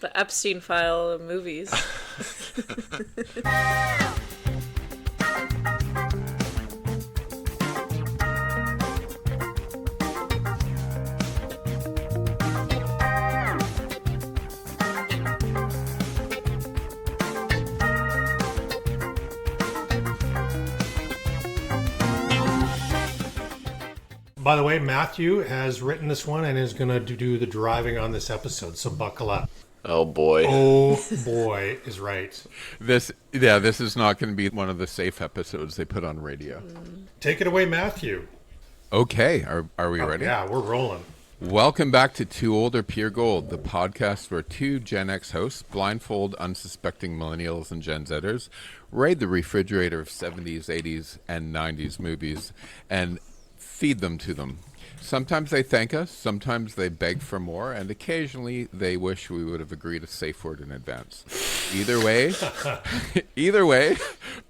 The Epstein file of movies. By the way, Mathew has written this one and is going to do the driving on this episode, so buckle up. Oh boy. Oh boy is right. This is not going to be one of the safe episodes they put on radio. Take it away, Mathew. Okay, are we ready? Yeah, we're rolling. Welcome back to Too Old or Pure Gold, the podcast where two Gen X hosts blindfold unsuspecting millennials and Gen Zers, raid the refrigerator of 70s, 80s, and 90s movies, and feed them to them. Sometimes they thank us, sometimes they beg for more, and occasionally they wish we would have agreed a safe word in advance. Either way,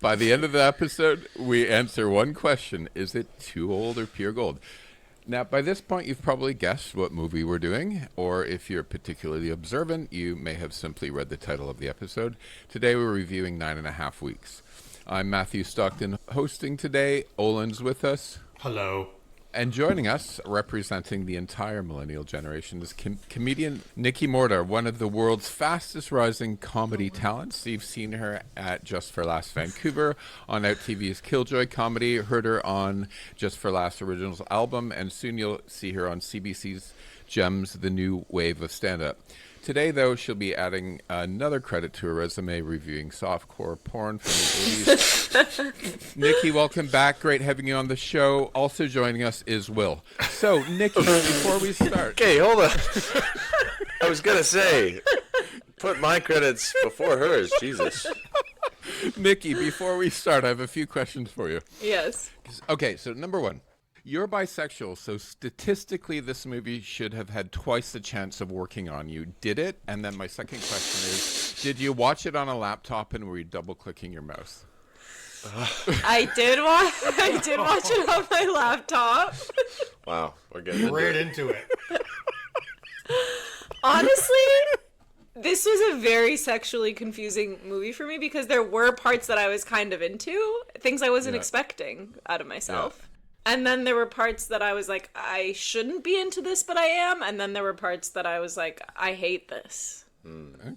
by the end of the episode, we answer one question: is it too old or pure gold? Now, by this point, you've probably guessed what movie we're doing, or if you're particularly observant, you may have simply read the title of the episode. Today, we're reviewing 9.5 Weeks. I'm Mathew Stockton, hosting today. Olen's with us. Hello. And joining us, representing the entire millennial generation, is comedian Nicky Morda, one of the world's fastest rising comedy talents. You've seen her at Just for Laughs Vancouver, on Out TV's Killjoy Comedy, heard her on Just for Laughs Originals album, and soon you'll see her on CBC's Gems, the new wave of stand-up. Today, though, she'll be adding another credit to her resume, reviewing softcore porn from the 80s. Nicky, welcome back. Great having you on the show. Also joining us is Will. So, Nicky, before we start... Okay, hold on. I was going to say, put my credits before hers. Jesus. Nicky, before we start, I have a few questions for you. Yes. Okay, so number one. You're bisexual, so statistically this movie should have had twice the chance of working on you. Did it? And then my second question is, did you watch it on a laptop and were you double-clicking your mouse? I did watch it on my laptop. Wow, we're getting right into it. Honestly, this was a very sexually confusing movie for me because there were parts that I was kind of into, things I wasn't expecting out of myself. Yeah. And then there were parts that I was like, I shouldn't be into this, but I am. And then there were parts that I was like, I hate this.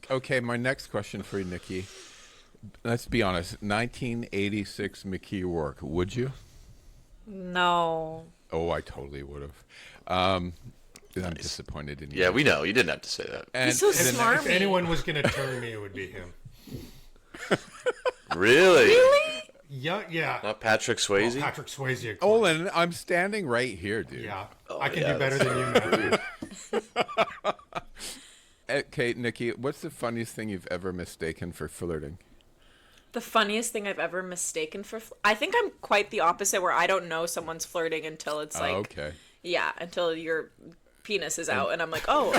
Okay, my next question for you, Nicky. Let's be honest. 1986 Mickey Rourke, would you? No. Oh, I totally would have. I'm disappointed in you. Yeah, we know. You didn't have to say that. He's so smart. If anyone was going to turn me, it would be him. Really? Really? Yeah. Not Patrick Swayze? Well, Patrick Swayze. Olen, I'm standing right here, dude. Yeah. I can do better than you, Matthew. Okay, Nicky, what's the funniest thing you've ever mistaken for flirting? The funniest thing I've ever mistaken for... I think I'm quite the opposite, where I don't know someone's flirting until it's like... okay. Yeah, until your penis is out, and I'm like, oh.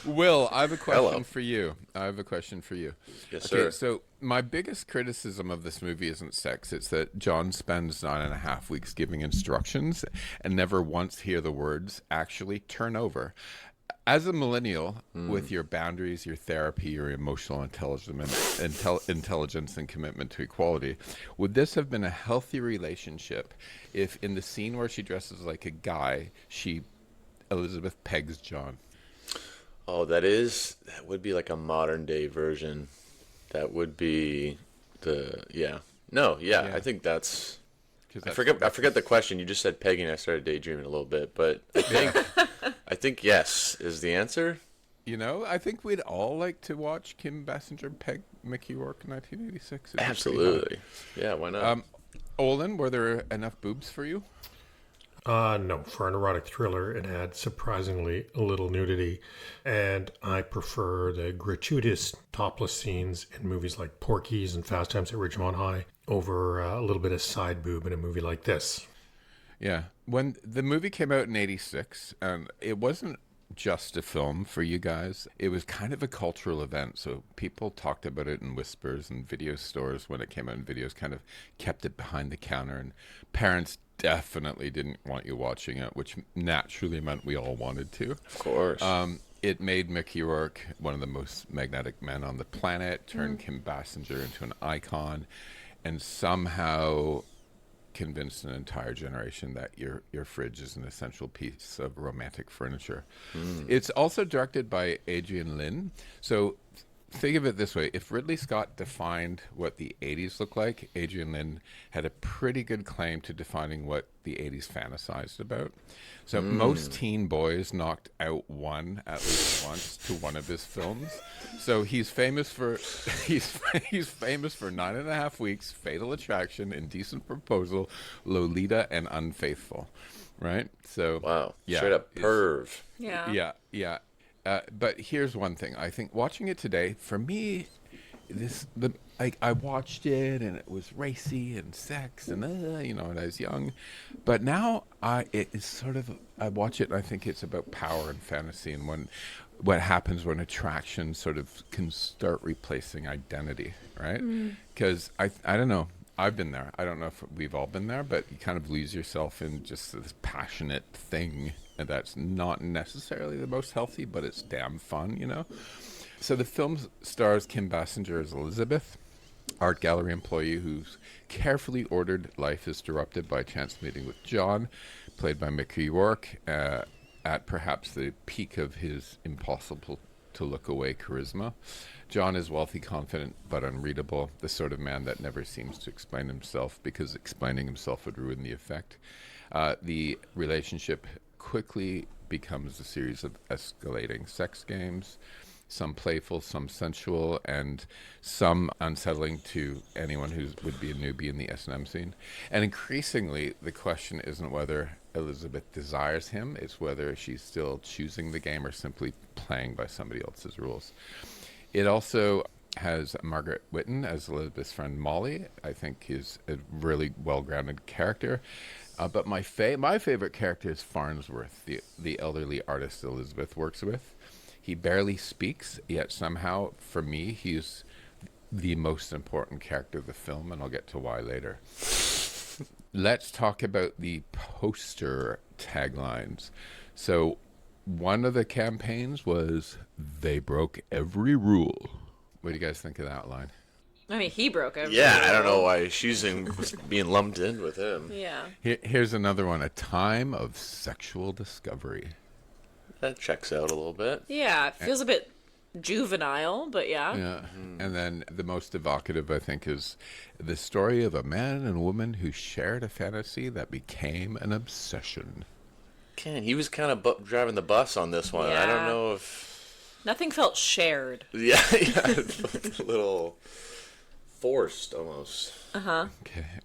Will, I have a question Hello. for you. Yes, Okay, sir. so my biggest criticism of this movie isn't sex. It's that John spends 9.5 weeks giving instructions and never once hear the words, actually turn over. As a millennial, with your boundaries, your therapy, your emotional intelligence, and commitment to equality, would this have been a healthy relationship if in the scene where she dresses like a guy, Elizabeth pegs John? Oh, that would be like a modern day version. That would be I think that's... I forget the question. You just said pegging. I started daydreaming a little bit, but I think yes is the answer. You know, I think we'd all like to watch Kim Basinger peg Mickey Rourke in 1986. Absolutely. Yeah, why not? Olen, were there enough boobs for you? No. For an erotic thriller, it had surprisingly little nudity, and I prefer the gratuitous topless scenes in movies like Porky's and Fast Times at Ridgemont High over a little bit of side boob in a movie like this. Yeah. When the movie came out in 86, it wasn't just a film for you guys. It was kind of a cultural event. So people talked about it in whispers, and video stores, when it came out in videos, kind of kept it behind the counter. And parents definitely didn't want you watching it, which naturally meant we all wanted to. Of course. It made Mickey Rourke one of the most magnetic men on the planet, turned Kim Basinger into an icon, and somehow convinced an entire generation that your fridge is an essential piece of romantic furniture. It's also directed by Adrian Lyne. So think of it this way. If Ridley Scott defined what the 80s looked like, Adrian Lyne had a pretty good claim to defining what the 80s fantasized about. So most teen boys knocked out one at least once to one of his films. So he's famous for he's famous for 9.5 Weeks, Fatal Attraction, Indecent Proposal, Lolita, and Unfaithful. Right? So wow. Yeah, Straight up perv. Yeah. But here's one thing. I think watching it today, for me, I watched it and it was racy and sex and and I was young, but now I watch it and I think it's about power and fantasy and what happens when attraction sort of can start replacing identity, right? Because I don't know. I've been there. I don't know if we've all been there, but you kind of lose yourself in just this passionate thing, and that's not necessarily the most healthy, but it's damn fun, So the film stars Kim Basinger as Elizabeth, art gallery employee whose carefully ordered life is disrupted by a chance meeting with John, played by Mickey Rourke, at perhaps the peak of his impossible to look away charisma. John is wealthy, confident, but unreadable, the sort of man that never seems to explain himself because explaining himself would ruin the effect. The relationship quickly becomes a series of escalating sex games, some playful, some sensual, and some unsettling to anyone who would be a newbie in the S&M scene. And increasingly, the question isn't whether Elizabeth desires him, it's whether she's still choosing the game or simply playing by somebody else's rules. It also has Margaret Whitten as Elizabeth's friend Molly. I think is a really well-grounded character. But my favorite character is Farnsworth, the elderly artist Elizabeth works with. He barely speaks, yet somehow, for me, he's the most important character of the film, and I'll get to why later. Let's talk about the poster taglines. So one of the campaigns was, "They broke every rule." What do you guys think of that line? I mean, he broke everything. Yeah, I don't know why she's being lumped in with him. Yeah. Here's another one. "A time of sexual discovery." That checks out a little bit. Yeah, it feels a bit juvenile, but yeah. Yeah. And then the most evocative, I think, is "the story of a man and woman who shared a fantasy that became an obsession." Ken, he was kind of driving the bus on this one. Yeah. I don't know if... Nothing felt shared. Yeah, it felt a little forced almost. Uh-huh.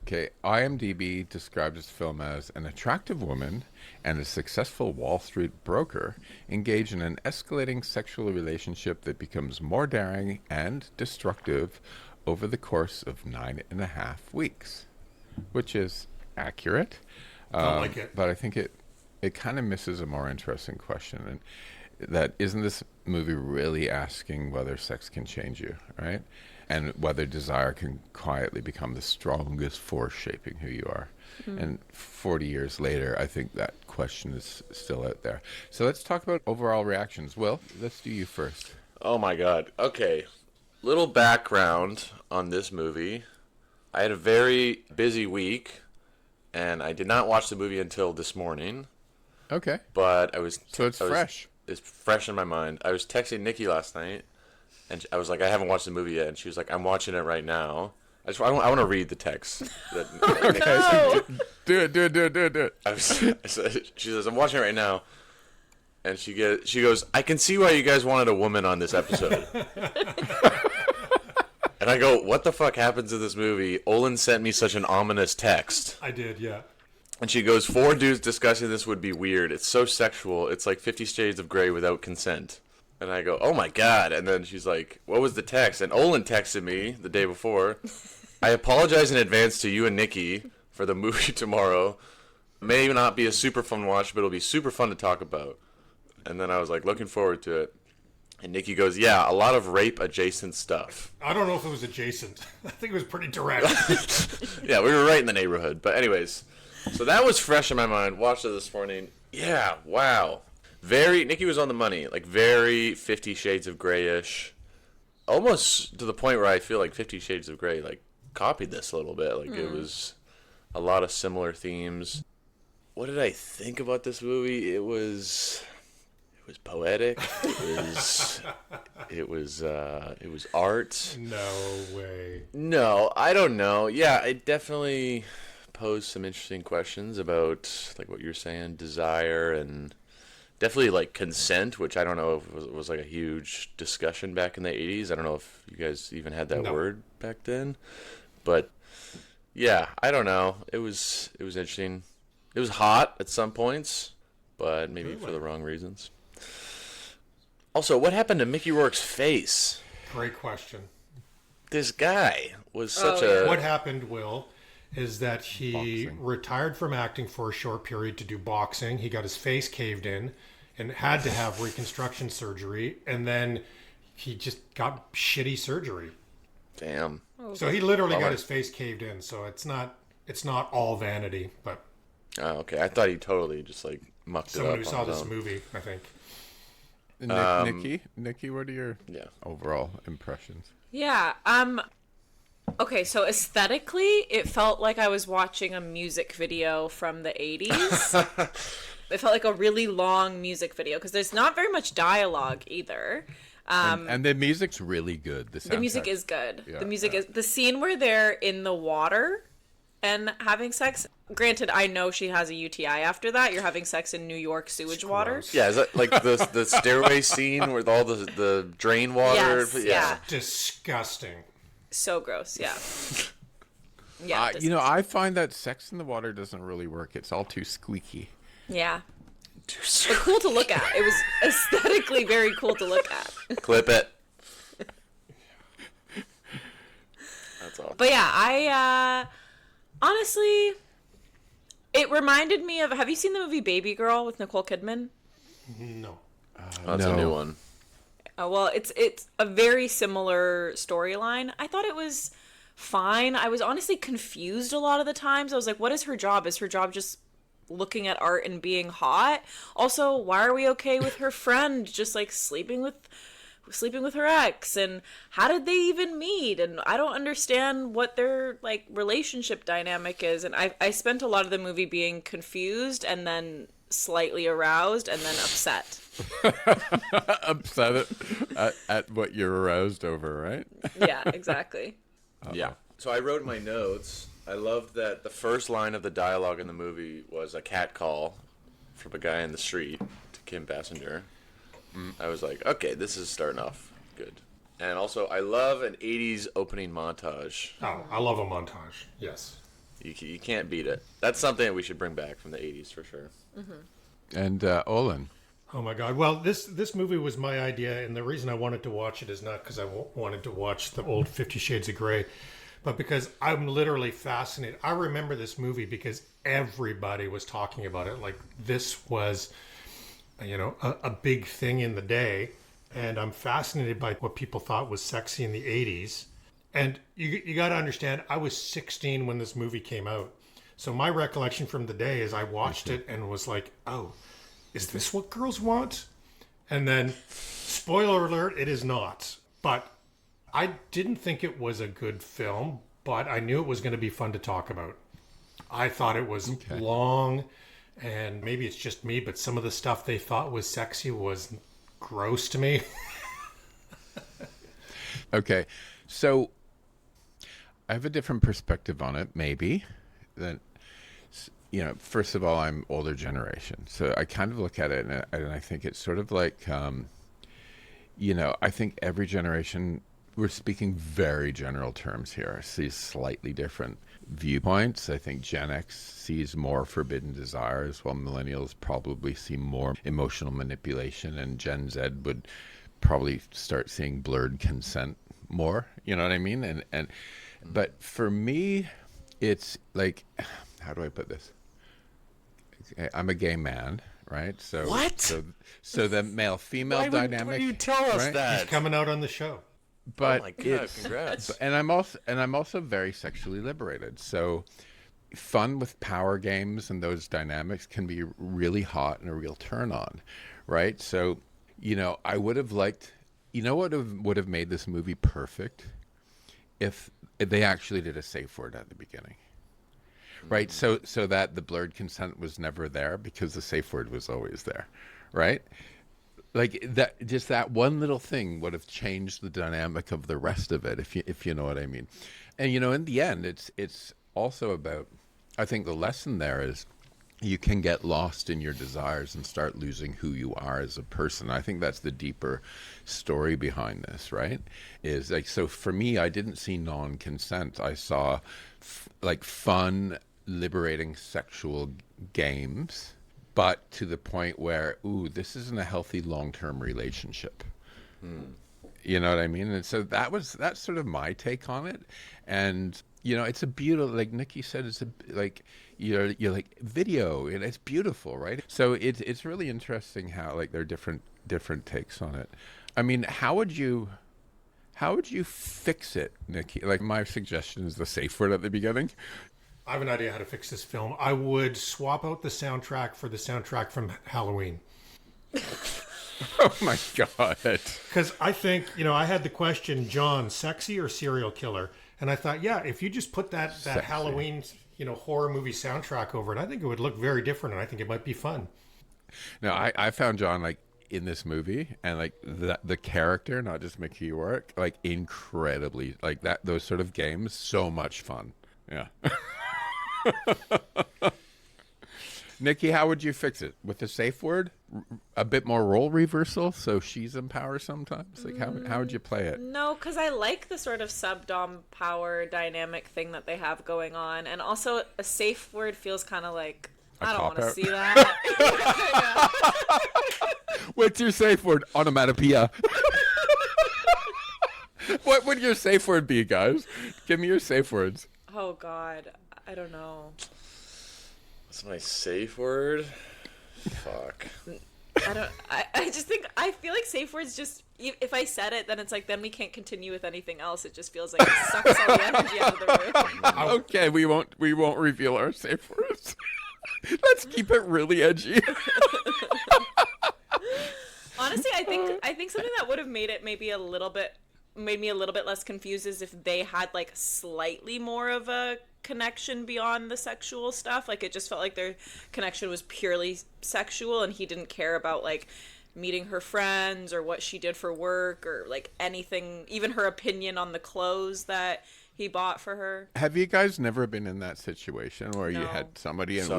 Okay. IMDb describes this film as an attractive woman and a successful Wall Street broker engage in an escalating sexual relationship that becomes more daring and destructive over the course of 9.5 weeks, which is accurate. I like it. But I think it kind of misses a more interesting question, and that isn't this movie really asking whether sex can change you, right? And whether desire can quietly become the strongest force shaping who you are. And 40 years later, I think that question is still out there. So let's talk about overall reactions. Will, let's do you first. Oh my god. Okay. Little background on this movie. I had a very busy week, and I did not watch the movie until this morning. Okay. But I was... So it's fresh. It's fresh in my mind. I was texting Nicky last night, and I was like, I haven't watched the movie yet. And she was like, I'm watching it right now. I want to read the text. Okay. Do it. She says, I'm watching it right now. And she goes, I can see why you guys wanted a woman on this episode. And I go, what the fuck happens in this movie? Olen sent me such an ominous text. I did, yeah. And she goes, 4 dudes discussing this would be weird. It's so sexual. It's like 50 Shades of Grey without consent. And I go, oh my god. And then she's like, what was the text? And Olen texted me the day before. I apologize in advance to you and Nicky for the movie tomorrow. May not be a super fun watch, but it'll be super fun to talk about. And then I was like, looking forward to it. And Nicky goes, yeah, a lot of rape adjacent stuff. I don't know if it was adjacent. I think it was pretty direct. Yeah, we were right in the neighborhood. But anyways, So that was fresh in my mind. Watched it this morning. Yeah, wow. Nicky was on the money. Like, very 50 Shades of Grey-ish. Almost to the point where I feel like 50 Shades of Grey, like, copied this a little bit. Like, it was a lot of similar themes. What did I think about this movie? It was poetic. It was art. No way. No, I don't know. Yeah, it definitely posed some interesting questions about, like what you're saying, desire, and definitely like consent, which I don't know if was like a huge discussion back in the 80s. I don't know if you guys even had that word back then. But yeah, I don't know. It was interesting. It was hot at some points, but maybe for the wrong reasons. Also, what happened to Mickey Rourke's face? Great question. This guy was such What happened, Will, is that he retired from acting for a short period to do boxing. He got his face caved in and had to have reconstruction surgery, and then he just got shitty surgery. Damn. So he literally got his face caved in. So it's not all vanity, but Oh, okay. I thought he totally just like mucked it up. someone who saw this movie, I think. Nicky, what are your overall impressions? Yeah. Okay, so aesthetically, it felt like I was watching a music video from the 80s. It felt like a really long music video because there's not very much dialogue either. And the music's really good. The music is good. Yeah, the music is the scene where they're in the water and having sex. Granted, I know she has a UTI after that. You're having sex in New York sewage water. Yeah, is that like the stairway scene with all the drain water? Yes, yeah. Disgusting. So gross, yeah. Yeah. I find that sex in the water doesn't really work. It's all too squeaky. Yeah. But cool to look at. It was aesthetically very cool to look at. Clip it. That's all. But yeah, I honestly, it reminded me of. Have you seen the movie Baby Girl with Nicole Kidman? No. That's a new one. Well, it's a very similar storyline. I thought it was fine. I was honestly confused a lot of the times. I was like, what is her job? Is her job just looking at art and being hot? Also, why are we okay with her friend just like sleeping with her ex? And how did they even meet? And I don't understand what their like relationship dynamic is. And I spent a lot of the movie being confused and then slightly aroused and then upset. Upset at what you're aroused over, right? Yeah, exactly. Yeah. So I wrote in my notes, I loved that the first line of the dialogue in the movie was a cat call from a guy in the street to Kim Basinger. I was like, okay, this is starting off good. And also, I love an 80s opening montage. Oh, I love a montage. Yes. You can't beat it. That's something that we should bring back from the 80s for sure. Mm-hmm. And Olen. Oh my God! Well, this movie was my idea, and the reason I wanted to watch it is not because I wanted to watch the old 50 Shades of Grey, but because I'm literally fascinated. I remember this movie because everybody was talking about it. Like this was, a big thing in the day, and I'm fascinated by what people thought was sexy in the 80s. And you got to understand, I was 16 when this movie came out, so my recollection from the day is I watched it and was like, oh. Is this what girls want? And then, spoiler alert, it is not. But I didn't think it was a good film, but I knew it was going to be fun to talk about. I thought it was long, and maybe it's just me, but some of the stuff they thought was sexy was gross to me. Okay, so I have a different perspective on it, maybe, than... first of all, I'm older generation, so I kind of look at it and I think it's sort of like, I think every generation, we're speaking very general terms here, sees slightly different viewpoints. I think Gen X sees more forbidden desires, while millennials probably see more emotional manipulation, and Gen Z would probably start seeing blurred consent more. You know what I mean? But for me, it's like, how do I put this? I'm a gay man, right? So what? So the male-female dynamic. Why would you tell us right? that? He's coming out on the show. But oh my God! Congrats. And I'm also very sexually liberated. So fun with power games and those dynamics can be really hot and a real turn on, right? So, I would have liked, what would have made this movie perfect if they actually did a safe word at the beginning, right? So that the blurred consent was never there because the safe word was always there, right? Like that, just that one little thing would have changed the dynamic of the rest of it, if you know what I mean. And in the end, it's also about, I think the lesson there is you can get lost in your desires and start losing who you are as a person. I think that's the deeper story behind this, right? Is like, so for me, I didn't see non-consent. I saw like fun, liberating sexual games, but to the point where, this isn't a healthy long-term relationship. You know what I mean? And so that's sort of my take on it. And it's a beautiful, like Nicky said, it's you're like video, and it's beautiful, right? So it's really interesting how like there are different takes on it. I mean, how would you fix it, Nicky? Like my suggestion is the safe word at the beginning. I have an idea how to fix this film. I would swap out the soundtrack for the soundtrack from Halloween. Oh my God. Because I think, I had the question, John, sexy or serial killer? And I thought, yeah, if you just put that Halloween, horror movie soundtrack over it, I think it would look very different, and I think it might be fun. No, I found John like in this movie, and like the character, not just Mickey Rourke, like incredibly, like that, those sort of games, so much fun. Yeah. Nicky, how would you fix it? With a safe word? A bit more role reversal so she's in power sometimes? Like, how would you play it? No, because I like the sort of sub-dom power dynamic thing that they have going on. And also, a safe word feels kind of like, I don't want to see that. What's your safe word? Onomatopoeia. What would your safe word be, guys? Give me your safe words. Oh, God. I don't know. What's my safe word? Fuck. I just think, I feel like safe words just, if I said it, then it's like, then we can't continue with anything else. It just feels like it sucks all the energy out of the room. Okay, we won't reveal our safe words. Let's keep it really edgy. Honestly, I think something that would have made it made me a little bit less confused is if they had like slightly more of a connection beyond the sexual stuff. Like it just felt like their connection was purely sexual, and he didn't care about like meeting her friends or what she did for work or like anything, even her opinion on the clothes that he bought for her. Have you guys never been in that situation where you had somebody and it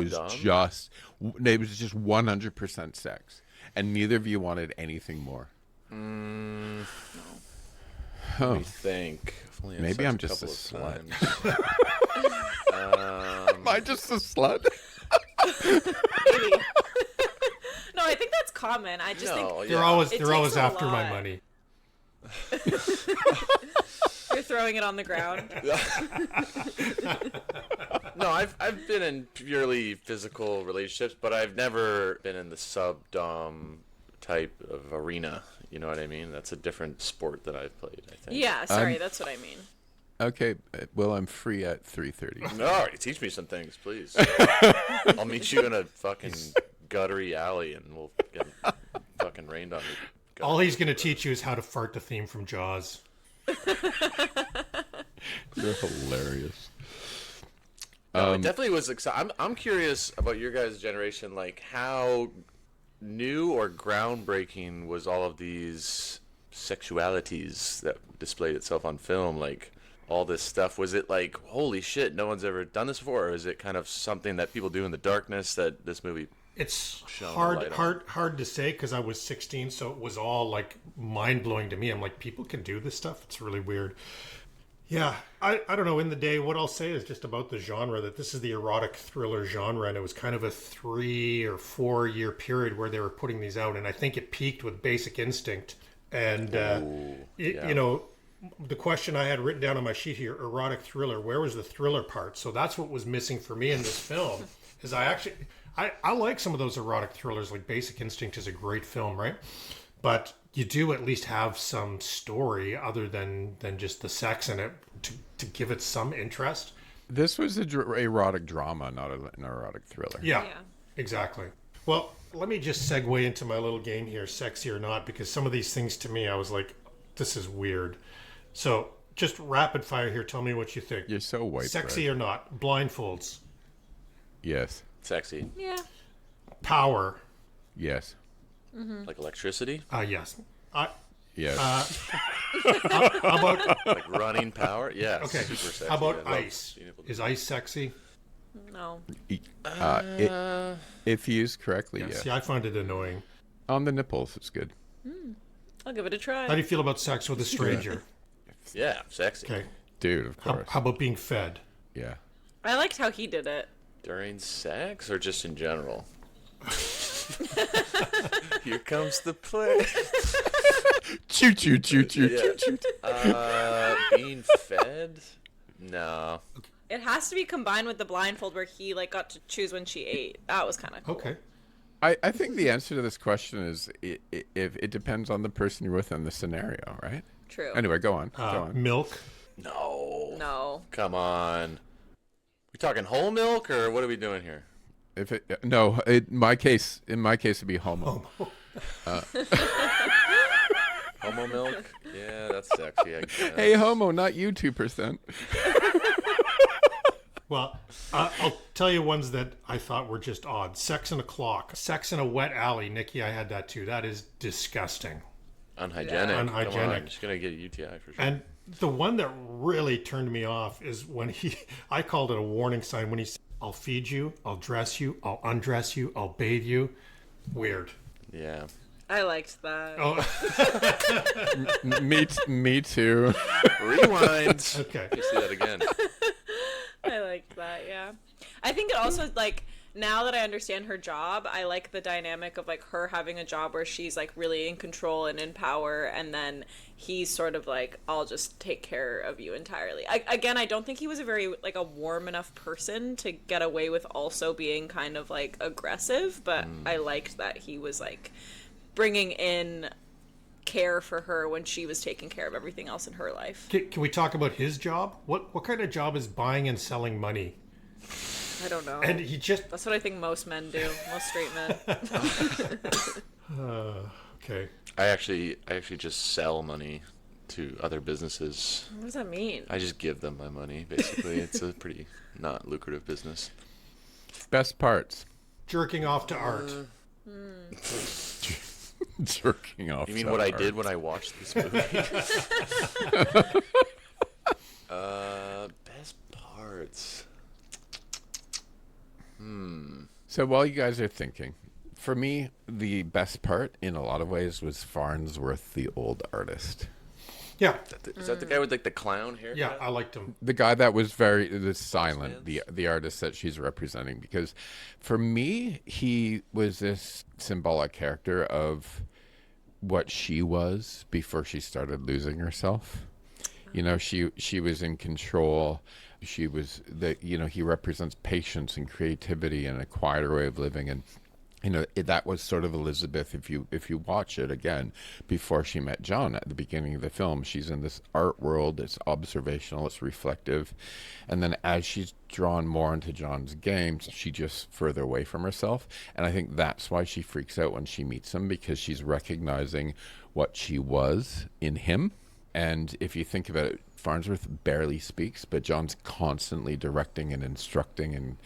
was just 100% sex and neither of you wanted anything more? No. Huh. Let me think. Maybe I'm just a slut. Am I just a slut? Maybe. No, I think that's common. I just think they're always after my money. You're throwing it on the ground. No, I've been in purely physical relationships, but I've never been in the sub-dom type of arena. You know what I mean? That's a different sport that I've played, I think. Yeah, sorry, that's what I mean. Okay, well, I'm free at 3:30. No, teach me some things, please. I'll meet you in a fucking guttery alley, and we'll get fucking rained on. All he's going to teach you is how to fart the theme from Jaws. You're hilarious. No, it definitely was exciting. I'm curious about your guys' generation, like how new or groundbreaking was all of these sexualities that displayed itself on film, like all this stuff. Was it like, holy shit, no one's ever done this before, or is it kind of something that people do in the darkness that this movie? It's hard to say because I was 16, so it was all like mind blowing to me. I'm like, people can do this stuff. It's really weird. Yeah, I don't know. In the day, what I'll say is just about the genre, that this is the erotic thriller genre, and it was kind of a 3 or 4 year period where they were putting these out, and I think it peaked with Basic Instinct. And, you know, the question I had written down on my sheet here, erotic thriller, where was the thriller part? So that's what was missing for me in this film, is I like some of those erotic thrillers, like Basic Instinct is a great film, right? But you do at least have some story other than just the sex in it to give it some interest. This was a erotic drama, not an erotic thriller. Yeah, exactly. Well, let me just segue into my little game here, sexy or not, because some of these things to me, I was like, this is weird. So just rapid fire here. Tell me what you think. You're so white. Sexy or not? Blindfolds. Yes. Sexy. Yeah. Power. Yes. Like electricity? Yes. Yes. How about Like running power? Yeah. okay? Super sexy. How about I love ice? being able to- Is ice sexy? No. If used correctly, Yeah. yes. See, I find it annoying. On the nipples, it's good. I'll give it a try. How do you feel about sex with a stranger? Yeah, sexy. Okay. Dude, of How, course. how about being fed? Yeah. I liked how he did it. During sex or just in general? Here comes the play. Choo choo choo choo Yeah. choo choo. Being fed? No. It has to be combined with the blindfold where he like got to choose when she ate. That was kind of cool. Okay. I think the answer to this question is if it depends on the person you're with and the scenario, right? True. Anyway, go on. Go on. Milk. No. No. Come on. We talking whole milk or what are we doing here? If it no, in my case, it'd be homo. Homo milk? Yeah, that's sexy, I guess. Hey, homo, not you 2%. Well, I'll tell you ones that I thought were just odd. Sex in a clock. Sex in a wet alley. Nikki, I had that too. That is disgusting. Unhygienic. Unhygienic. Come on, just gonna get a UTI for sure. And the one that really turned me off is when I called it a warning sign when he said, I'll feed you, I'll dress you, I'll undress you, I'll bathe you. Weird. Yeah. I liked that. Oh, me too. Rewind. okay. You see that again. I liked that, yeah. I think it also, like, now that I understand her job, I like the dynamic of, like, her having a job where she's, like, really in control and in power, and then he's sort of like, I'll just take care of you entirely. I don't think he was a very, like, a warm enough person to get away with also being kind of, like, aggressive, but I liked that he was, like, bringing in care for her when she was taking care of everything else in her life. Can we talk about his job? What kind of job is buying and selling money? I don't know. And he just That's what I think most men do. Most straight men. okay. I actually just sell money to other businesses. What does that mean? I just give them my money, basically. It's a pretty not lucrative business. Best parts. Jerking off to art. Jerking off. You mean to what I art. did when I watched this movie? Best parts. So while you guys are thinking, for me, the best part in a lot of ways was Farnsworth, the old artist. Yeah. Is that the guy with like the clown hair? Yeah, I liked him. The guy that was the silent, the artist that she's representing. Because for me, he was this symbolic character of what she was before she started losing herself. You know, she was in control. She was he represents patience and creativity and a quieter way of living. And that was sort of Elizabeth. If you watch it again, before she met John at the beginning of the film, she's in this art world. It's observational. It's reflective, and then as she's drawn more into John's games, she just further away from herself. And I think that's why she freaks out when she meets him, because she's recognizing what she was in him. And if you think about it, Farnsworth barely speaks, but John's constantly directing and instructing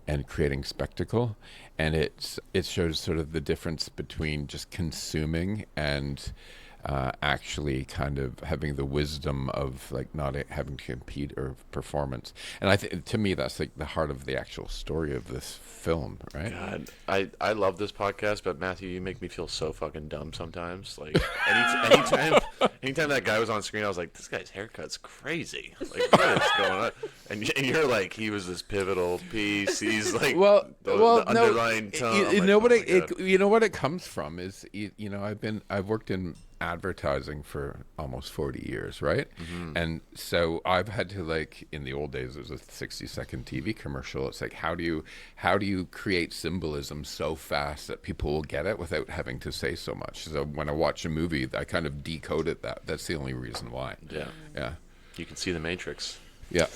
and creating spectacle. And it shows sort of the difference between just consuming and actually kind of having the wisdom of like not having to compete or performance. And I think to me that's like the heart of the actual story of this film, right? God, I love this podcast, but Matthew, you make me feel so fucking dumb sometimes. Like anytime that guy was on screen, I was like, this guy's haircut's crazy. Like, what is going on? And you're like, he was this pivotal piece. He's like, the underlying tone. You know what it comes from is I've worked in advertising for almost 40 years, right? And so I've had to, like, in the old days it was a 60-second TV commercial. It's like, how do you create symbolism so fast that people will get it without having to say so much? So when I watch a movie, I kind of decoded that. That's the only reason why. Yeah. Yeah. You can see the Matrix. Yeah.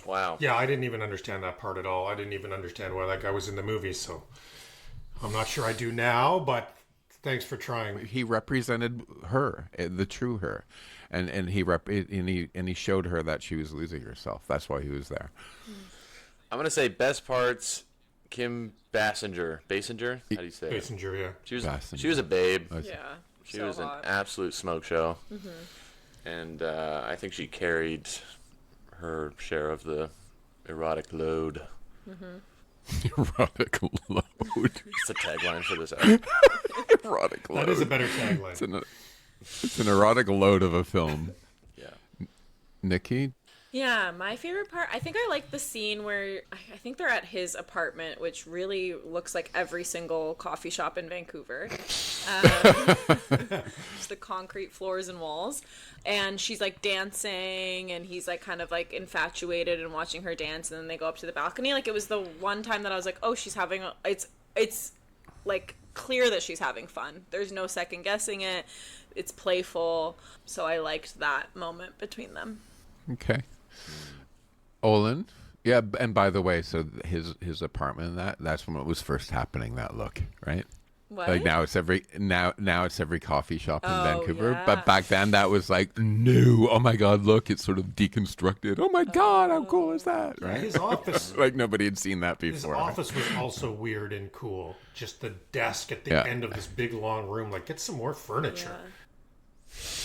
Wow. Yeah, I didn't even understand that part at all. I didn't even understand why that guy was in the movie, so I'm not sure I do now, but thanks for trying. He represented her, the true her, and he showed her that she was losing herself. That's why he was there. I'm gonna say best parts. Kim Basinger. Basinger? How do you say it? Basinger, yeah. She was a babe. Yeah. She so was hot. an absolute smoke show. And I think she carried her share of the erotic load. Erotic load. It's the tagline for this. Erotic load. That is a better tagline. It's an erotic load of a film. Yeah. Nicky? Yeah, my favorite part, I think I like the scene where I think they're at his apartment, which really looks like every single coffee shop in Vancouver. Just the concrete floors and walls. And she's like dancing, and he's like kind of like infatuated and watching her dance, and then they go up to the balcony. Like, it was the one time that I was like, oh, she's having it's like clear that she's having fun. There's no second guessing it. It's playful. So I liked that moment between them. Okay. Olen? Yeah, and by the way, so his apartment, that's when it was first happening, that look, right? What? Like now it's every coffee shop in Vancouver, yeah. but back then that was like new. Oh my god, look, it's sort of deconstructed. Oh my god, how cool is that, right? His office, Like nobody had seen that his before. office was also weird and cool. Just the desk at the end of this big long room. Like, get some more furniture.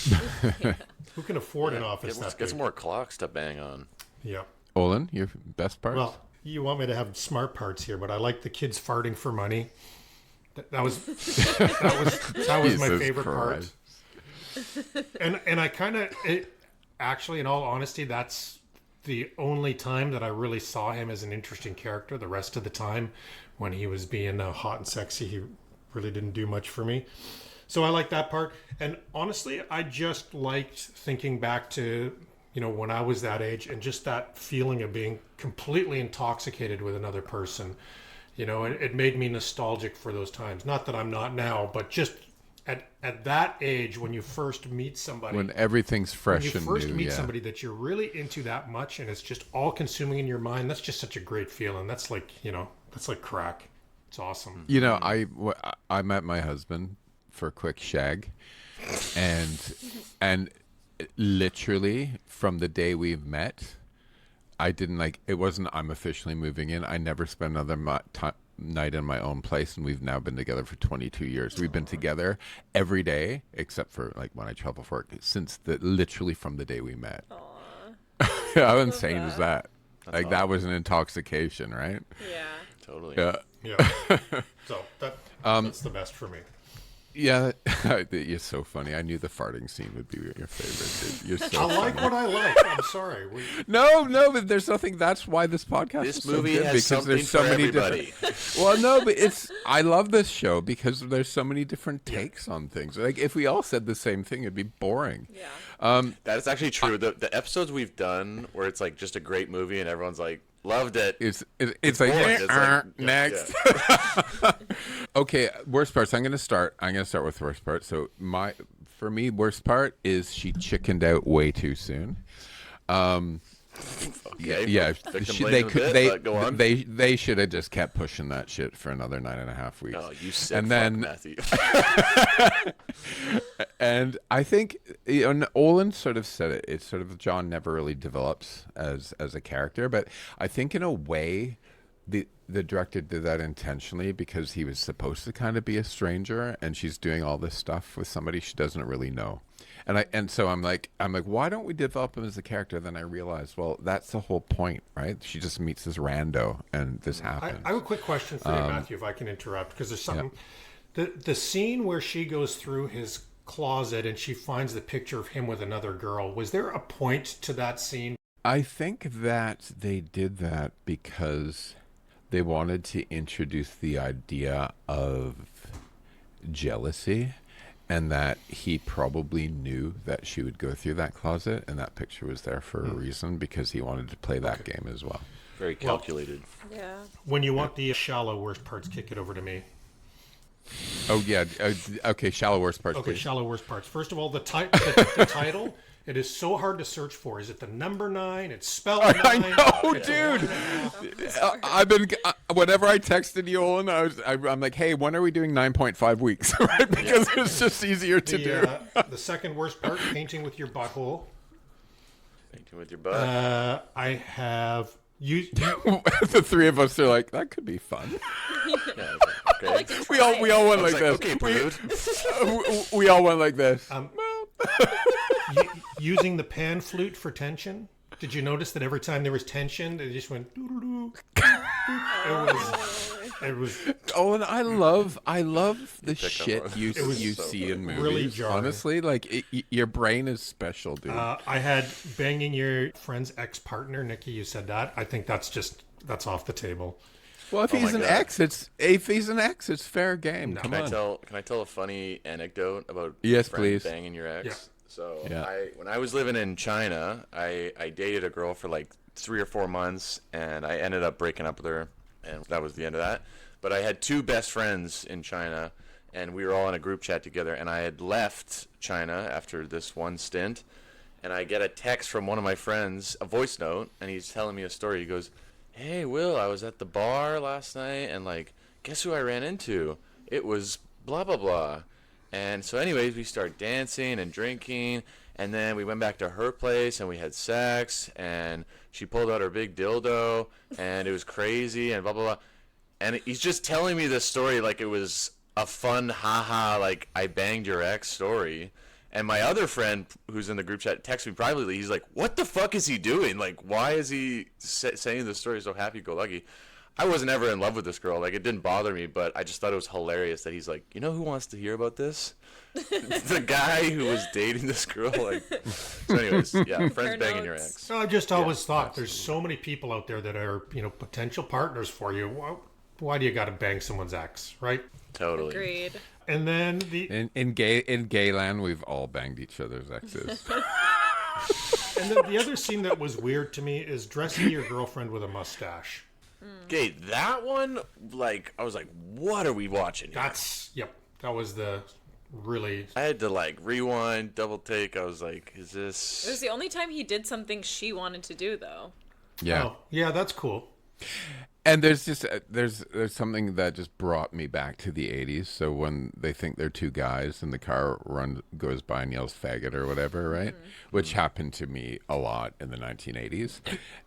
Yeah. Who can afford an office that Get big? some more clocks to bang on. Yeah. Olen, your best part? Well, you want me to have smart parts here, but I like the kids farting for money. That was my Jesus favorite Christ. part. And I kind of actually, in all honesty, that's the only time that I really saw him as an interesting character. The rest of the time, when he was being hot and sexy, he really didn't do much for me. So I like that part. And honestly, I just liked thinking back to, when I was that age, and just that feeling of being completely intoxicated with another person. It made me nostalgic for those times. Not that I'm not now, but just at that age, when you first meet somebody, When everything's fresh and new, when you first meet somebody that you're really into that much, and it's just all consuming in your mind, that's just such a great feeling. That's like, that's like crack. It's awesome. I met my husband for a quick shag, and literally from the day we've met, I didn't it wasn't I'm officially moving in. I never spent another night in my own place, and we've now been together for 22 years. We've been together every day except for when I travel for work, since literally from the day we met. How insane is that? That's that was an intoxication, right? Yeah. Totally. Yeah. Yeah. So that's the best for me. Yeah, you're so funny. I knew the farting scene would be your favorite. Dude. You're so I like funny. what I like. I'm sorry. No, but there's nothing. That's why this podcast This is movie so good, has because something there's so for many everybody. different. Well, no, but I love this show because there's so many different takes on things. Like, if we all said the same thing, it'd be boring. Yeah. That is actually true. The episodes we've done where it's just a great movie and everyone's like, loved it. It's like, boring. It's like, next. yeah. Okay, worst parts. I'm gonna start with worst part. So for me, worst part is she chickened out way too soon. Okay. Yeah, Victim they blaming a could. bit, but go on. They should have just kept pushing that shit for another 9.5 weeks. Oh, you sick And fuck, then- Matthew. And I think Olen sort of said it. It's sort of John never really develops as a character, but I think in a way, the director did that intentionally because he was supposed to kind of be a stranger, and she's doing all this stuff with somebody she doesn't really know. And so I'm like, why don't we develop him as a character? Then I realized, well, that's the whole point, right? She just meets this rando, and this happens. I have a quick question for you, Matthew, if I can interrupt, because there's something. The scene where she goes through his closet and she finds the picture of him with another girl, was there a point to that scene? I think that they did that because they wanted to introduce the idea of jealousy, and that he probably knew that she would go through that closet, and that picture was there for a reason, because he wanted to play that game as well. Very calculated. Yeah. When you want the shallow worst parts, kick it over to me. Oh yeah. Okay. Shallow worst parts. Okay, please. shallow worst parts. First of all, the title. It is so hard to search for. Is it the number 9? It's spelled 9. I know, It's a dude. 1.5. I've been whenever I texted you, Olen, I'm like, hey, when are we doing 9.5 weeks? Right? Because it's just easier to do. The second worst part, painting with your butthole. Painting with your butt. I have you. The three of us are like, that could be fun. Yeah, I okay. like to We try all it. went like this. Okay, prude. We all went like this. Using the pan flute for tension. Did you notice that every time there was tension, it just went doo-doo-doo. It was Olen, I love the shit on you so see in movies. really jarring. Honestly, like your brain is special, dude. I had banging your friend's ex-partner, Nicky. You said that. I think that's off the table. Well, if he's my an God. ex, it's fair game. Come on. Can I tell a funny anecdote about Yes, friend please. banging your ex? Yeah. So Yeah. when I was living in China, I dated a girl for like 3 or 4 months, and I ended up breaking up with her, and that was the end of that. But I had 2 best friends in China, and we were all in a group chat together, and I had left China after this one stint, and I get a text from one of my friends, a voice note, and he's telling me a story. He goes, "Hey, Will, I was at the bar last night, and like, guess who I ran into? It was blah, blah, blah." And so anyways, we start dancing and drinking, and then we went back to her place, and we had sex, and she pulled out her big dildo, and it was crazy, and blah, blah, blah. And he's just telling me this story like it was a fun, haha, like, I banged your ex story. And my other friend who's in the group chat texts me privately. He's like, what the fuck is he doing? Like, why is he saying this story so happy-go-lucky? I wasn't ever in love with this girl. Like, it didn't bother me, but I just thought it was hilarious that he's like, you know who wants to hear about this? The guy who was dating this girl. Like, so anyways, yeah, friends banging your ex. So I've just always thought there's so many people out there that are, potential partners for you. Why do you got to bang someone's ex, right? Totally. Agreed. And then In gay land, we've all banged each other's exes. and then the other scene that was weird to me is dressing your girlfriend with a mustache. Okay, that one, like, I was like, what are we watching here? That was the really. I had to, like, rewind, double take. I was like, is this... It was the only time he did something she wanted to do, though. Yeah. Oh, yeah, that's cool. And there's just there's something that just brought me back to the 80s. So when they think they're 2 guys and the car goes by and yells faggot or whatever, right? Which happened to me a lot in the 1980s.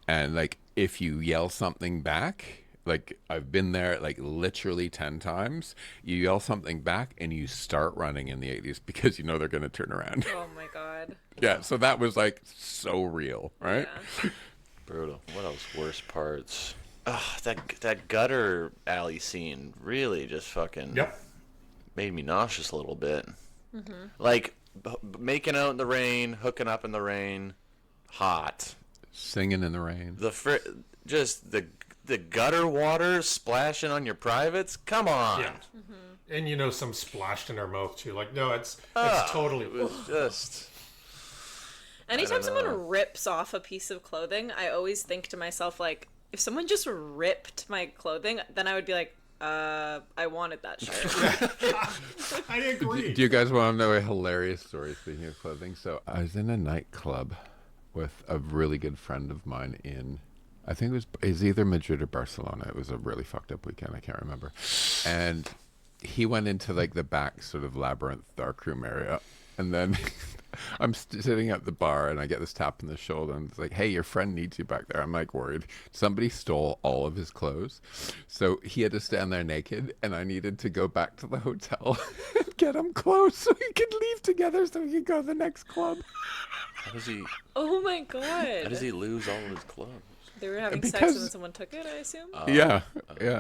And like if you yell something back, like I've been there like literally 10 times, you yell something back and you start running in the 80s because you know they're going to turn around. Oh my god. Yeah, so that was like so real, right? Yeah. Brutal. What else? Worst parts? That gutter alley scene really just fucking made me nauseous a little bit. Like making out in the rain, hooking up in the rain, hot. Singing in the rain. Just the gutter water splashing on your privates. Come on. Yeah. And some splashed in our mouth too. Like no, it's totally. It was just. Anytime someone rips off a piece of clothing, I always think to myself, like, if someone just ripped my clothing, then I would be like, I wanted that shirt. I agree. Do you guys want to know a hilarious story speaking of clothing? So I was in a nightclub with a really good friend of mine in, I think it was either Madrid or Barcelona. It was a really fucked up weekend. I can't remember. And he went into like the back sort of labyrinth darkroom area. And then I'm sitting at the bar and I get this tap in the shoulder and it's like, hey, your friend needs you back there. I'm like worried. Somebody stole all of his clothes. So he had to stand there naked and I needed to go back to the hotel and get him clothes so we could leave together so we could go to the next club. How does he? Oh my god. How does he lose all of his clothes? They were having sex Because- and then someone took it, I assume? Yeah.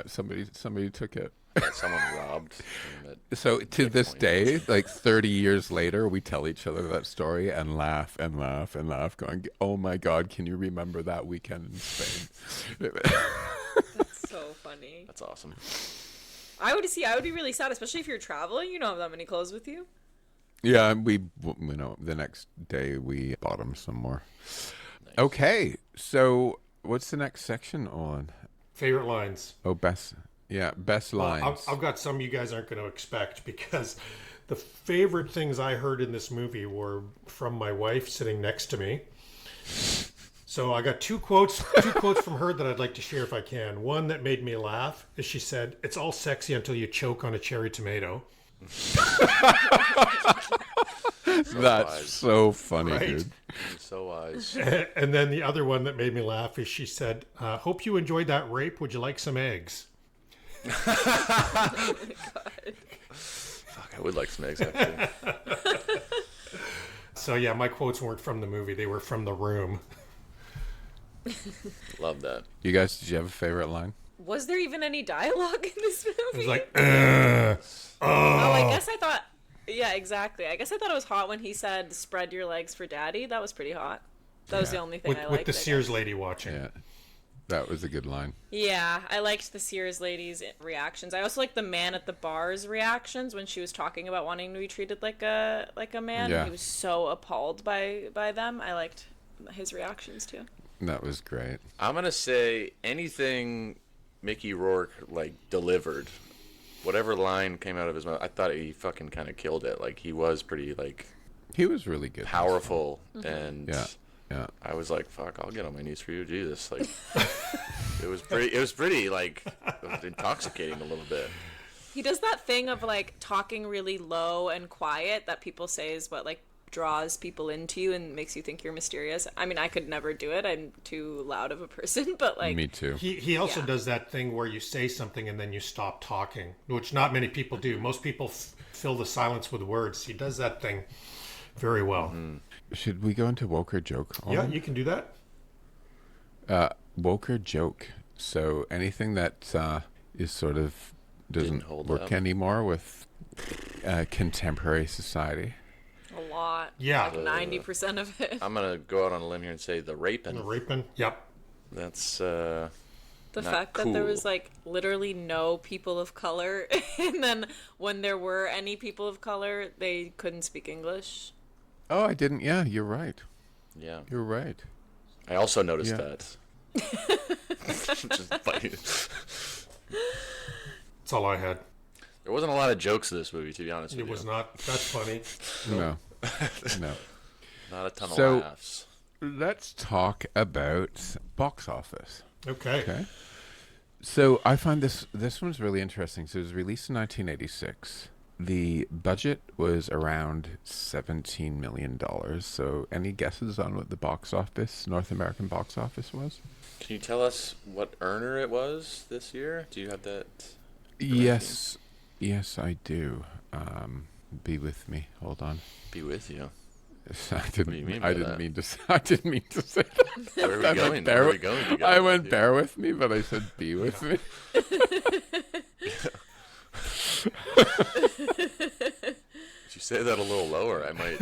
Somebody took it. That someone robbed him at So to this 20. day, like 30 years later, we tell each other that story and laugh and laugh and laugh, going, "Oh my God, can you remember that weekend in Spain?" That's so funny. That's awesome. I would be really sad, especially if you're traveling. You don't have that many clothes with you. Yeah, the next day we bought them some more. Nice. Okay, so what's the next section on? Favorite lines. Oh, best. Yeah, best lines. I've got some you guys aren't going to expect because the favorite things I heard in this movie were from my wife sitting next to me. So I got two quotes from her that I'd like to share if I can. One that made me laugh is she said, "It's all sexy until you choke on a cherry tomato." That's so funny, Right? dude. So wise. And then the other one that made me laugh is she said, "Hope you enjoyed that rape. Would you like some eggs?" Oh my God. Fuck, I would like some eggs, actually. So yeah, my quotes weren't from the movie; they were from the room. Love that. You guys, did you have a favorite line? Was there even any dialogue in this movie? It was like, Oh, I guess I thought. Yeah, exactly. I guess I thought it was hot when he said, "Spread your legs for daddy." That was pretty hot. That was the only thing I liked. with the I Sears guess. lady watching. Yeah, that was a good line. Yeah, I liked the Sears lady's reactions. I also liked the man at the bar's reactions when she was talking about wanting to be treated like a man. Yeah. He was so appalled by them. I liked his reactions too. That was great. I'm gonna say anything Mickey Rourke like delivered, whatever line came out of his mouth, I thought he fucking kind of killed it. Like he was pretty like He was really good. powerful, and Yeah. I was like, "Fuck, I'll get on my knees for you to do this." Like, it was pretty like intoxicating a little bit. He does that thing of like talking really low and quiet that people say is what like draws people into you and makes you think you're mysterious. I mean, I could never do it. I'm too loud of a person, but like Me too. He also Yeah. does that thing where you say something and then you stop talking, which not many people do. Most people fill the silence with words. He does that thing very well. Should we go into woke or joke? Yeah, Olen? you can do that. Woke or joke. So anything that is sort of doesn't Didn't hold work up. anymore with contemporary society. a lot. Yeah. Like 90% of it. I'm gonna go out on a limb here and say the raping. The raping. Yep. That's The not fact that there cool. was like literally no people of color, and then when there were any people of color, they couldn't speak English. Oh, I didn't. Yeah, you're right. yeah. You're right. I also noticed Yeah. that. Just funny. That's all I had. There wasn't a lot of jokes in this movie, to be honest with It you. was not. That's funny. No. No. Not a ton of So- laughs. Let's talk about box office. Okay. Okay. So I find this one's really interesting. So it was released in 1986. The budget was around $17 million. So any guesses on what the box office, North American box office was? Can you tell us what earner it was this year? Do you have that? Yes, I do. Be with me. Hold on. Be with you. I do you mean by I didn't that? mean to. I didn't mean to say that. Where are we I going? went, Where are we going together? I went Matthew? bear with me, but I said be with me. If you say that a little lower, I might.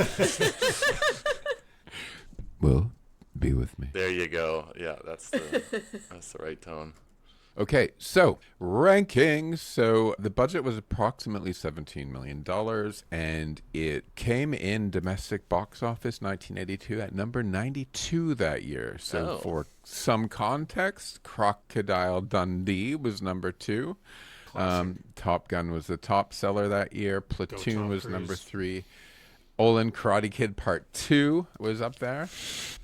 Well, be with me. There you go. Yeah, that's the right tone. Okay, so rankings. So the budget was approximately $17 million, and it came in domestic box office 1982 at number 92 that year. So Oh. for some context, Crocodile Dundee was number 2. Top Gun was the top seller that year. Platoon Tom was number Cruise. 3. Olen Karate Kid Part 2 was up there.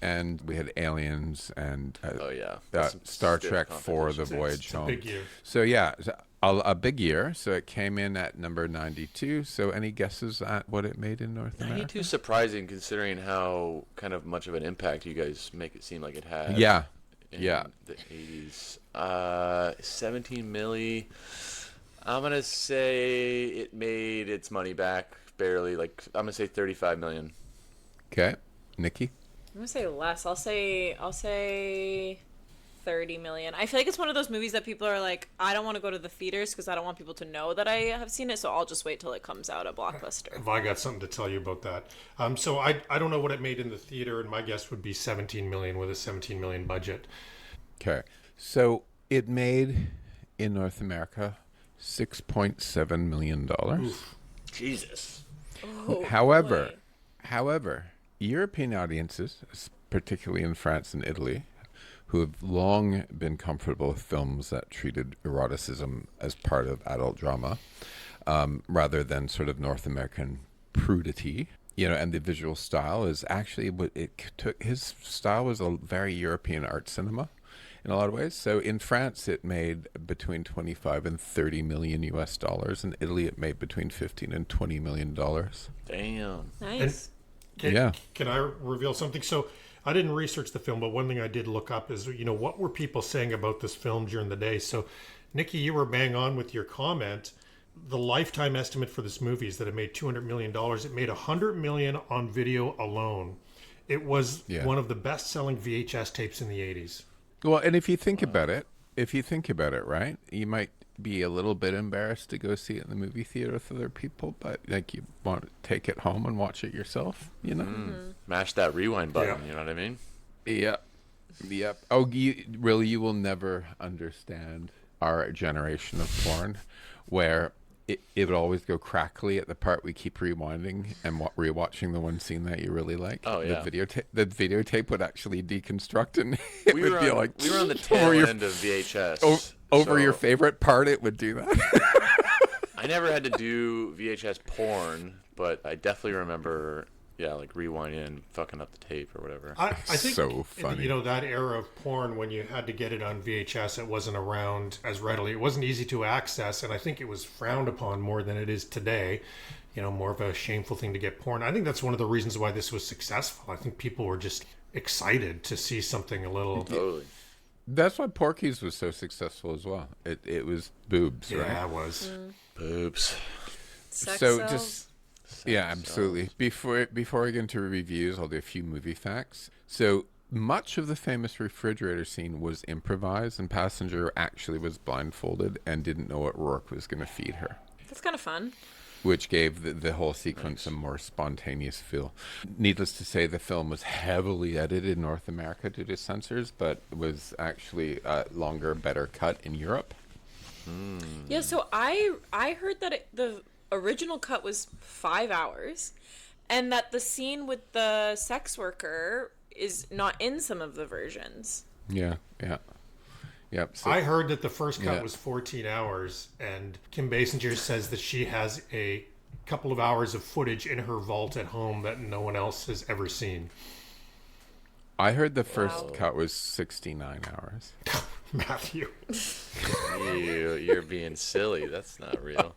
And we had Aliens and Oh yeah. That's some Star stiff Trek 4 The competition. Voyage It's a Home. big year. So yeah, a big year. So it came in at number 92. So any guesses at what it made in North America? 92 surprising considering how kind of much of an impact you guys make it seem like it had. Yeah. In Yeah. the 80s. 17 milli. I'm gonna say it made its money back barely. Like I'm gonna say 35 million. Okay. Nicky? I'm gonna say less. I'll say 30 million. I feel like it's one of those movies that people are like, I don't want to go to the theaters because I don't want people to know that I have seen it, so I'll just wait till it comes out at Blockbuster. Have I got something to tell you about that? So I don't know what it made in the theater, and my guess would be 17 million with a 17 million budget. Okay. So it made in North America $6.7 million. Jesus. Oh, However, boy. European audiences, particularly in France and Italy, who have long been comfortable with films that treated eroticism as part of adult drama, rather than sort of North American prudity. And the visual style is actually his style was a very European art cinema in a lot of ways. So in France, it made between 25 and 30 million US dollars. In Italy, it made between 15 and 20 million dollars. Damn. Nice. Can I reveal something? So I didn't research the film, but one thing I did look up is, what were people saying about this film during the day? So, Nicky, you were bang on with your comment. The lifetime estimate for this movie is that it made $200 million. It made $100 million on video alone. It was one of the best-selling VHS tapes in the 80s. Well, and if you think about it, right, you might be a little bit embarrassed to go see it in the movie theater with other people, but like you want to take it home and watch it yourself, Mash that rewind button, you know what I mean? Yep. Oh, you will never understand our generation of porn, where it would always go crackly at the part we keep rewinding and rewatching the one scene that you really like. Oh, yeah. The videotape would actually deconstruct, and it we would were be on, like we were on the tail end of VHS. Over your favorite part, it would do that. I never had to do VHS porn, but I definitely remember, like rewinding and fucking up the tape or whatever. I think so funny. That era of porn when you had to get it on VHS, it wasn't around as readily. It wasn't easy to access, and I think it was frowned upon more than it is today. More of a shameful thing to get porn. I think that's one of the reasons why this was successful. I think people were just excited to see something a little... Totally. That's why Porky's was so successful as well. It was boobs, right? Yeah, it was. Boobs. Sex So sells. just... Yeah, absolutely. Before we get into reviews, I'll do a few movie facts. So much of the famous refrigerator scene was improvised, and Passenger actually was blindfolded and didn't know what Rourke was going to feed her, That's kind of fun. which gave the whole sequence a more spontaneous feel. Needless to say, the film was heavily edited in North America due to censors, but was actually a longer, better cut in Europe. Yeah, so I heard that the original cut was 5 hours, and that the scene with the sex worker is not in some of the versions. Yep. So, I heard that the first cut was 14 hours, and Kim Basinger says that she has a couple of hours of footage in her vault at home that no one else has ever seen. I heard the first cut was 69 hours. Mathew. You're being silly. That's not real.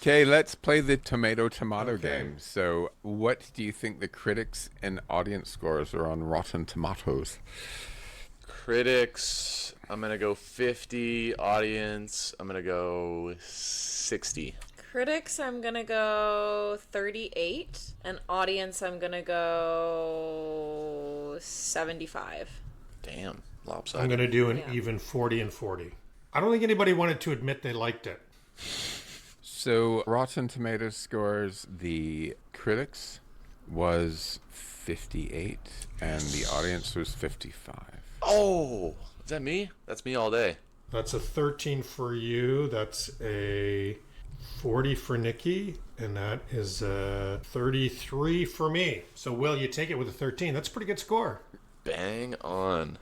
Okay, let's play the tomato game. So, what do you think the critics and audience scores are on Rotten Tomatoes? Critics, I'm going to go 50. Audience, I'm going to go 60. Critics, I'm gonna go 38, and audience, I'm gonna go 75. Damn, lopsided. I'm going to do an even 40 and 40. I don't think anybody wanted to admit they liked it. So, Rotten Tomatoes scores, the critics was 58, and the audience was 55. Oh, is that me? That's me all day. That's a 13 for you. That's a 40 for Nicky, and that is a 33 for me. So, Will, you take it with a 13. That's a pretty good score. Bang on.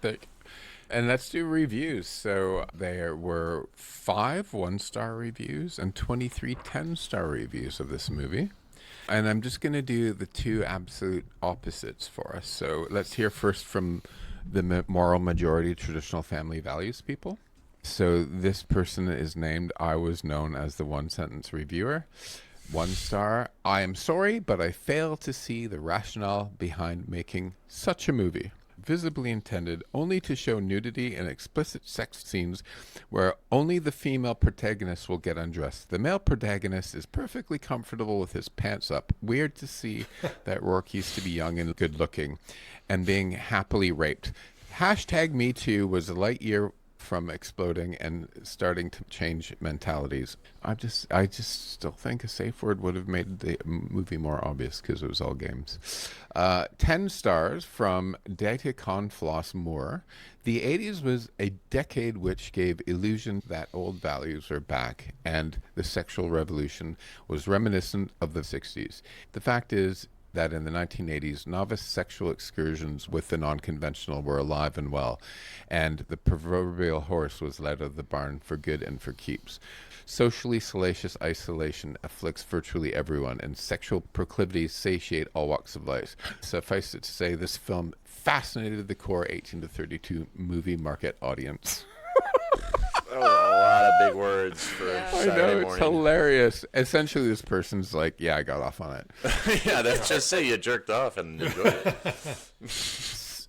And let's do reviews. So there were 5 1-star reviews and 23 10-star reviews of this movie. And I'm just going to do the 2 absolute opposites for us. So let's hear first from the moral majority traditional family values people. So this person is named, I was known as the one-sentence reviewer. 1 star, I am sorry, but I fail to see the rationale behind making such a movie. Visibly intended only to show nudity and explicit sex scenes where only the female protagonist will get undressed. The male protagonist is perfectly comfortable with his pants up. Weird to see that Rourke used to be young and good looking and being happily raped. #MeToo was a light year from exploding and starting to change mentalities. I just still think a safe word would have made the movie more obvious because it was all games. 10 stars from Data Confloss Moore. The 80s was a decade which gave illusion that old values are back, and the sexual revolution was reminiscent of the 60s. The fact is, that in the 1980s, novice sexual excursions with the non-conventional were alive and well, and the proverbial horse was led out of the barn for good and for keeps. Socially salacious isolation afflicts virtually everyone, and sexual proclivities satiate all walks of life. Suffice it to say, this film fascinated the core 18 to 32 movie market audience. That was a lot of big words for Saturday I know, it's morning. hilarious. Essentially, this person's like, yeah, I got off on it. Yeah, that's just say you jerked off and enjoyed it.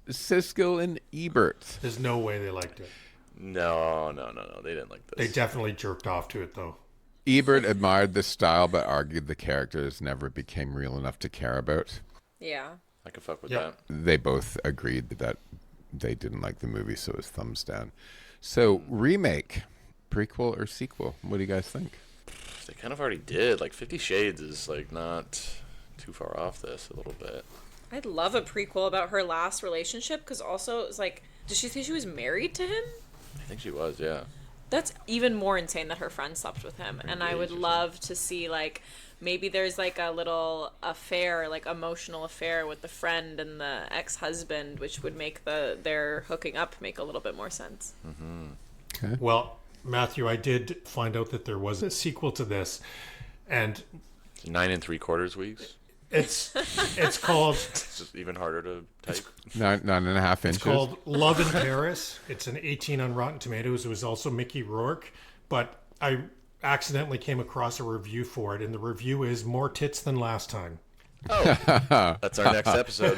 Siskel and Ebert. There's no way they liked it. No. They didn't like They this. definitely jerked off to it, though. Ebert admired the style, but argued the characters never became real enough to care about. Yeah. I can fuck with Yep. that. They both agreed that they didn't like the movie, so it was thumbs down. So, remake, prequel or sequel? What do you guys think? They kind of already did. Like 50 Shades is like not too far off this a little bit. I'd love a prequel about her last relationship, because also it's like, did she say she was married to him? I think she was, yeah. That's even more insane that her friend slept with him. And I would love to see, like, maybe there's like a little affair, like emotional affair with the friend and the ex-husband, which would make their hooking up make a little bit more sense. Okay. Well, Matthew, I did find out that there was a sequel to this, and 9 3/4 weeks. it's called It's just even harder to type. 9.5 inches. It's called Love in Paris. It's an 18 on Rotten Tomatoes. It was also Mickey Rourke, but I accidentally came across a review for it, and the review is more tits than last time. Oh, that's our next episode.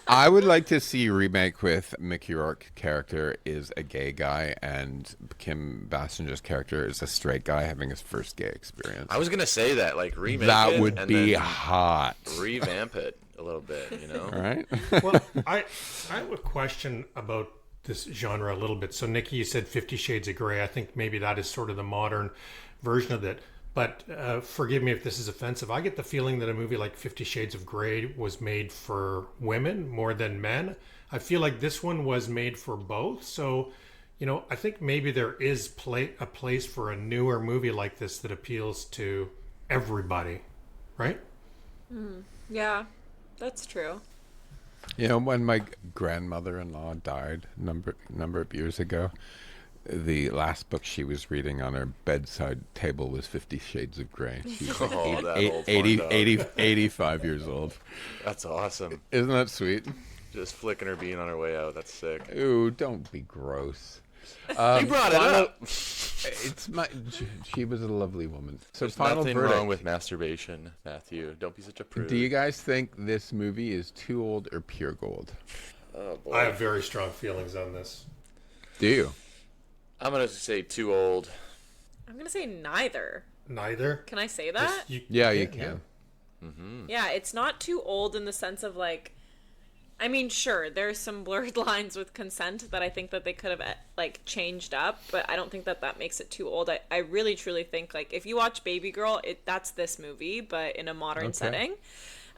I would like to see a remake with Mickey Rourke character is a gay guy and Kim Basinger's character is a straight guy having his first gay experience. I was gonna say that, like remake That it would and be then hot. revamp it a little bit, you know? All right. Well, I have a question about this genre a little bit. So, Nicky, you said 50 Shades of Grey. I think maybe that is sort of the modern version of it. But forgive me if this is offensive. I get the feeling that a movie like 50 Shades of Grey was made for women more than men. I feel like this one was made for both. So, you know, I think maybe there is a place for a newer movie like this that appeals to everybody, right? Yeah, that's true. You know, when my grandmother-in-law died number of years ago, the last book she was reading on her bedside table was 50 Shades of Grey. She was like Oh, that old horn dog. 85 years old. That's awesome. Isn't that sweet? Just flicking her bean on her way out. That's sick. Ooh, don't be gross. You brought it up. It's she was a lovely woman. So There's final nothing verdict. wrong with masturbation, Matthew. Don't be such a prude. Do you guys think this movie is too old or pure gold? Oh, boy. I have very strong feelings on this. Do you? I'm gonna say too old. I'm going to say neither. Neither. Can I say that? Just- Yeah, you can. Yeah, it's not too old in the sense of like, I mean, sure, there's some blurred lines with consent that I think that they could have like changed up, but I don't think that makes it too old. I really truly think like if you watch Baby Girl, that's this movie, but in a modern setting.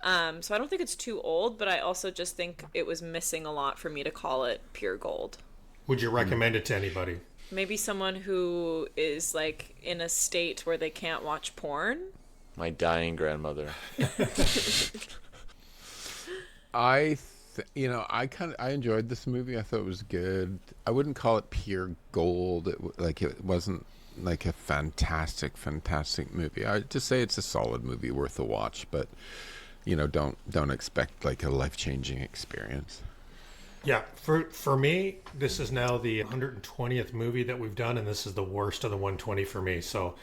So I don't think it's too old, but I also just think it was missing a lot for me to call it pure gold. Would you recommend it to anybody? Maybe someone who is like in a state where they can't watch porn. My dying grandmother. I enjoyed this movie. I thought it was good. I wouldn't call it pure gold. It wasn't like a fantastic movie. I'd just say it's a solid movie worth a watch, but you know, don't expect like a life-changing experience. Yeah, for me, this is now the 120th movie that we've done, and this is the worst of the 120 for me. So,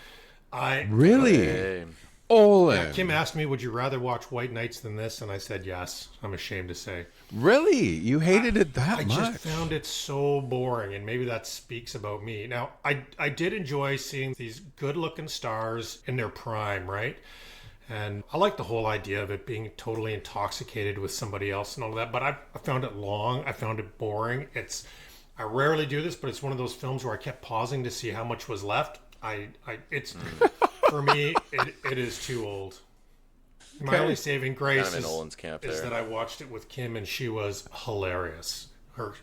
Really? Hey. Olen. Kim asked me, "Would you rather watch White Nights than this?" And I said yes. I'm ashamed to say. Really? You hated it that I much? just found it so boring, and maybe that speaks about me. Now, I did enjoy seeing these good-looking stars in their prime, right? And I like the whole idea of it being totally intoxicated with somebody else and all that. But I found it long. I found it boring. I rarely do this, but it's one of those films where I kept pausing to see how much was left. It's for me, it is too old. My only saving grace Kind of in Olen's camp is there. that I watched it with Kim, and she was hilarious. Her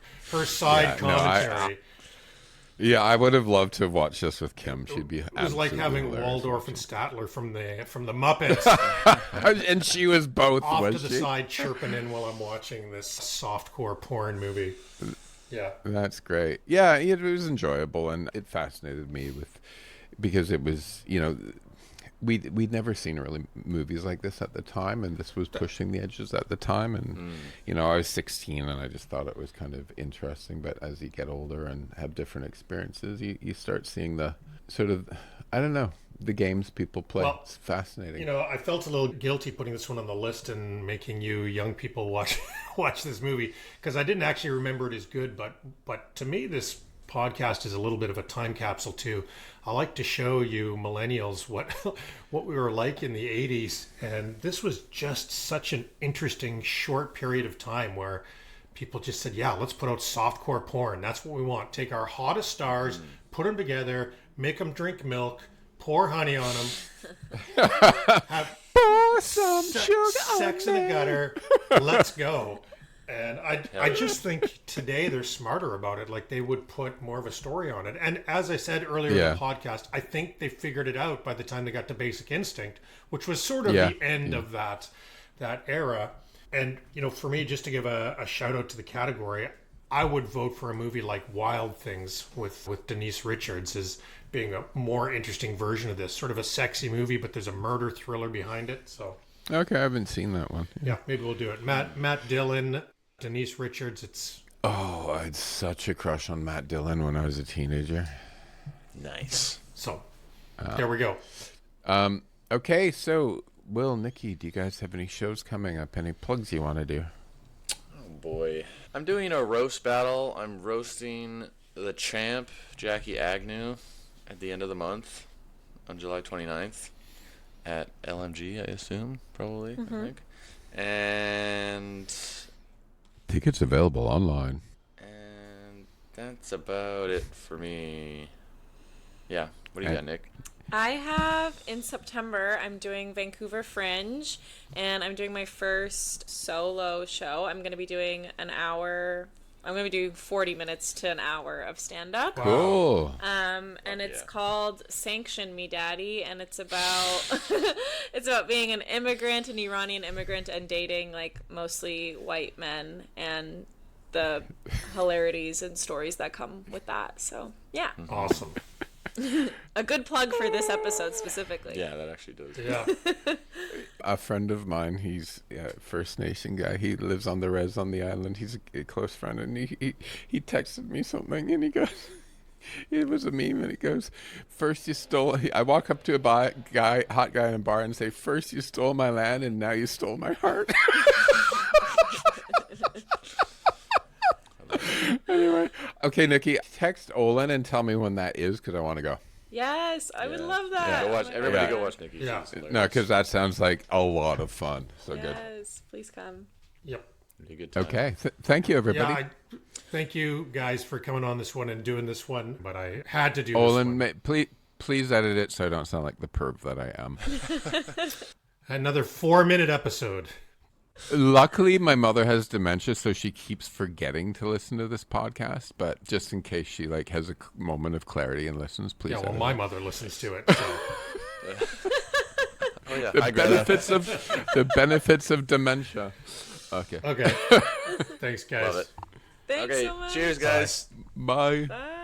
side Yeah, no, commentary. Yeah, I would have loved to have watched this with Kim. She'd be. It was like having hilarious Waldorf and Statler from the Muppets and she was both. off Was to the she? side chirping in while I'm watching this softcore porn movie. Yeah. That's great. Yeah, it was enjoyable, and it fascinated me because it was, we'd never seen really movies like this at the time, and this was pushing the edges at the time. And I was 16, and I just thought it was kind of interesting. But as you get older and have different experiences, you start seeing the sort of, I don't know, the games people play. Well, it's fascinating. I felt a little guilty putting this one on the list and making you young people watch this movie, because I didn't actually remember it as good. But to me, this podcast is a little bit of a time capsule too. I like to show you millennials what we were like in the 80s, and this was just such an interesting short period of time where people just said, yeah, let's put out softcore porn. That's what we want. Take our hottest stars, put them together, make them drink milk, pour honey on them, have Pour some sugar sex in on the me. gutter, let's go. And I just think today they're smarter about it. Like, they would put more of a story on it. And as I said earlier in the podcast, I think they figured it out by the time they got to Basic Instinct, which was sort of the end of that era. And, for me, just to give a shout out to the category, I would vote for a movie like Wild Things with Denise Richards as being a more interesting version of this. Sort of a sexy movie, but there's a murder thriller behind it. So, Okay, I haven't seen that one. yeah, maybe we'll do it. Matt Dillon, Denise Richards. Oh, I had such a crush on Matt Dillon when I was a teenager. Nice. So, there we go. Okay, so Will, Nicky, do you guys have any shows coming up? Any plugs you want to do? Oh boy. I'm doing a roast battle. I'm roasting the champ, Jackie Agnew, at the end of the month on July 29th at LMG, I assume, probably, I think. And Tickets available online. that's about it for me. Yeah. What do you got, Nick? I have, in September, I'm doing Vancouver Fringe, and I'm doing my first solo show. I'm going to be doing I'm going to be doing 40 minutes to an hour of stand-up. Cool. And it's called Sanction Me Daddy, and it's about it's about being an immigrant, an Iranian immigrant, and dating like mostly white men, and the hilarities and stories that come with that. So yeah, Awesome. a good plug for this episode specifically. Yeah, that actually does. Yeah. A friend of mine, he's a First Nation guy. He lives on the res on the island. He's a close friend, and he texted me something, and he goes, it was a meme, and it goes, first you stole, I walk up to a hot guy in a bar and say, first you stole my land, and now you stole my heart. Anyway, okay, Nicky, text Olen and tell me when that is, because I want to go. Yes, I would love that. Yeah, go watch. Oh my Everybody God. go watch Nicky. Yeah. She's hilarious. No, because that sounds like a lot of fun. So good. Yes, please come. Yep. Be a good time. Okay, thank you, everybody. Yeah, thank you guys for coming on this one and doing this one, but I had to do this Olen, one. please edit it so I don't sound like the perv that I am. Another 4-minute episode. Luckily, my mother has dementia, so she keeps forgetting to listen to this podcast. But just in case she has a moment of clarity and listens, please. Yeah, well, edit my it. mother listens to it. So. Oh yeah. The benefits of dementia. Okay. Okay. Thanks, guys. Love it. Thanks Okay. so much. Cheers, guys. Bye. Bye.